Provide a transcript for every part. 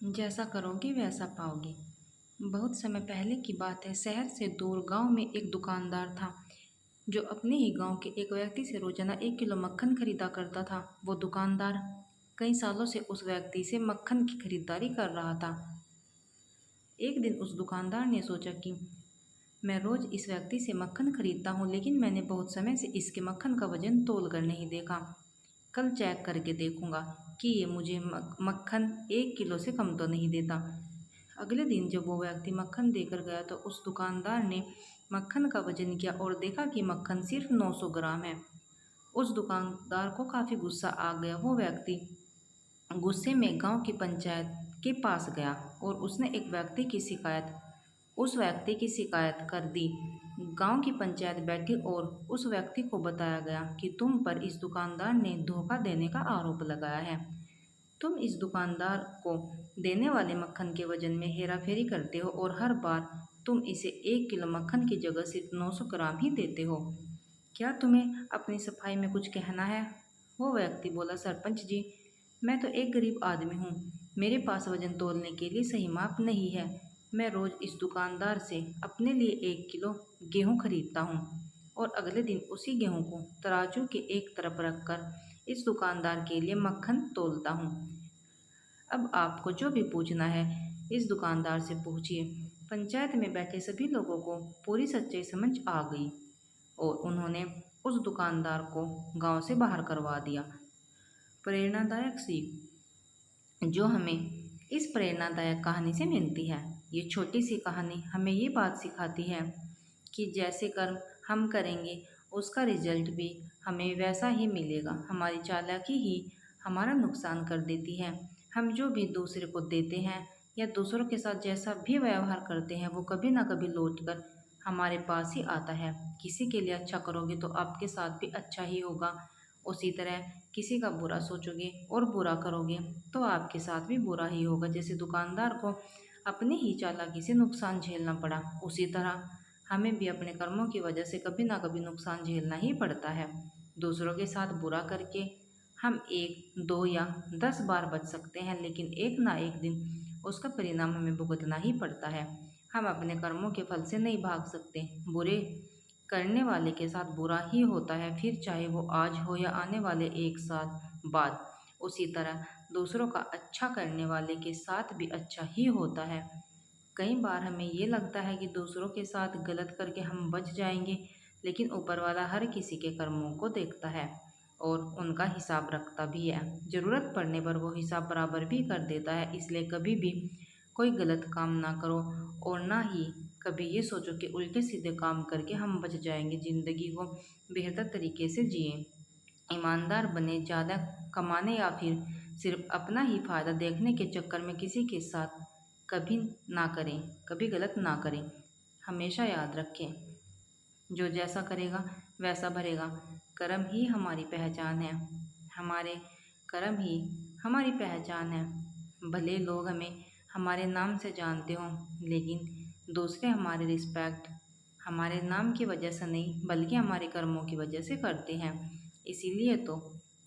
जैसा करोगे वैसा पाओगे। बहुत समय पहले की बात है। शहर से दूर गांव में एक दुकानदार था जो अपने ही गांव के एक व्यक्ति से रोजाना 1 किलो मक्खन खरीदा करता था। वो दुकानदार कई सालों से उस व्यक्ति से मक्खन की खरीदारी कर रहा था। एक दिन उस दुकानदार ने सोचा कि मैं रोज इस व्यक्ति से मक्खन खरीदता हूँ, लेकिन मैंने बहुत समय से इसके मक्खन का वजन तोल कर नहीं देखा। कल चेक करके देखूंगा कि ये मुझे मक्खन 1 किलो से कम तो नहीं देता। अगले दिन जब वो व्यक्ति मक्खन देकर गया तो उस दुकानदार ने मक्खन का वजन किया और देखा कि मक्खन सिर्फ 900 ग्राम है। उस दुकानदार को काफ़ी गुस्सा आ गया। वो व्यक्ति गुस्से में गांव की पंचायत के पास गया और उसने उस व्यक्ति की शिकायत कर दी। गांव की पंचायत बैठी और उस व्यक्ति को बताया गया कि तुम पर इस दुकानदार ने धोखा देने का आरोप लगाया है। तुम इस दुकानदार को देने वाले मक्खन के वजन में हेराफेरी करते हो और हर बार तुम इसे 1 किलो मक्खन की जगह सिर्फ 900 ग्राम ही देते हो। क्या तुम्हें अपनी सफाई में कुछ कहना है? वो व्यक्ति बोला, सरपंच जी, मैं तो एक गरीब आदमी हूँ। मेरे पास वजन तोलने के लिए सही माप नहीं है। मैं रोज इस दुकानदार से अपने लिए 1 किलो गेहूँ खरीदता हूँ और अगले दिन उसी गेहूँ को तराजू के एक तरफ रखकर इस दुकानदार के लिए मक्खन तोलता हूँ। अब आपको जो भी पूछना है इस दुकानदार से पूछिए। पंचायत में बैठे सभी लोगों को पूरी सच्चाई समझ आ गई और उन्होंने उस दुकानदार को गांव से बाहर करवा दिया। प्रेरणादायक सीख जो हमें इस प्रेरणादायक कहानी से मिलती है। ये छोटी सी कहानी हमें ये बात सिखाती है कि जैसे कर्म हम करेंगे उसका रिजल्ट भी हमें वैसा ही मिलेगा। हमारी चालाकी ही हमारा नुकसान कर देती है। हम जो भी दूसरे को देते हैं या दूसरों के साथ जैसा भी व्यवहार करते हैं वो कभी ना कभी लौट कर हमारे पास ही आता है। किसी के लिए अच्छा करोगे तो आपके साथ भी अच्छा ही होगा। उसी तरह किसी का बुरा सोचोगे और बुरा करोगे तो आपके साथ भी बुरा ही होगा। जैसे दुकानदार को अपनी ही चालाकी से नुकसान झेलना पड़ा, उसी तरह हमें भी अपने कर्मों की वजह से कभी ना कभी नुकसान झेलना ही पड़ता है। दूसरों के साथ बुरा करके हम 1, 2 या 10 बार बच सकते हैं, लेकिन एक ना एक दिन उसका परिणाम हमें भुगतना ही पड़ता है। हम अपने कर्मों के फल से नहीं भाग सकते। बुरे करने वाले के साथ बुरा ही होता है, फिर चाहे वो आज हो या आने वाले 1 साल बाद। उसी तरह दूसरों का अच्छा करने वाले के साथ भी अच्छा ही होता है। कई बार हमें ये लगता है कि दूसरों के साथ गलत करके हम बच जाएंगे, लेकिन ऊपर वाला हर किसी के कर्मों को देखता है और उनका हिसाब रखता भी है। ज़रूरत पड़ने पर वो हिसाब बराबर भी कर देता है। इसलिए कभी भी कोई गलत काम ना करो और ना ही कभी ये सोचो कि उल्टे सीधे काम करके हम बच जाएंगे। ज़िंदगी को बेहतर तरीके से जिए, ईमानदार बने। ज़्यादा कमाने या फिर सिर्फ अपना ही फ़ायदा देखने के चक्कर में किसी के साथ कभी ना करें, कभी गलत ना करें। हमेशा याद रखें, जो जैसा करेगा वैसा भरेगा। कर्म ही हमारी पहचान है। हमारे कर्म ही हमारी पहचान है। भले लोग हमें हमारे नाम से जानते हों, लेकिन दूसरे हमारे रिस्पेक्ट हमारे नाम की वजह से नहीं बल्कि हमारे कर्मों की वजह से करते हैं। इसीलिए तो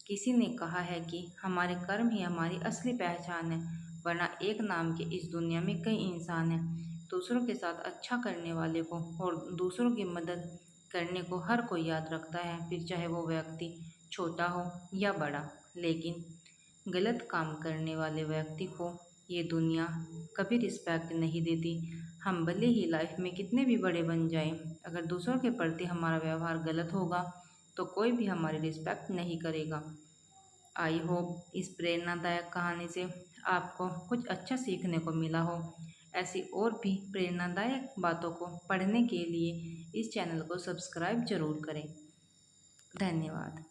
किसी ने कहा है कि हमारे कर्म ही हमारी असली पहचान है, वरना एक नाम के इस दुनिया में कई इंसान हैं। दूसरों के साथ अच्छा करने वाले को और दूसरों की मदद करने को हर कोई याद रखता है, फिर चाहे वो व्यक्ति छोटा हो या बड़ा। लेकिन गलत काम करने वाले व्यक्ति को ये दुनिया कभी रिस्पेक्ट नहीं देती। हम भले ही लाइफ में कितने भी बड़े बन जाएं, अगर दूसरों के प्रति हमारा व्यवहार गलत होगा तो कोई भी हमारी रिस्पेक्ट नहीं करेगा। आई होप इस प्रेरणादायक कहानी से आपको कुछ अच्छा सीखने को मिला हो। ऐसी और भी प्रेरणादायक बातों को पढ़ने के लिए इस चैनल को सब्सक्राइब जरूर करें। धन्यवाद।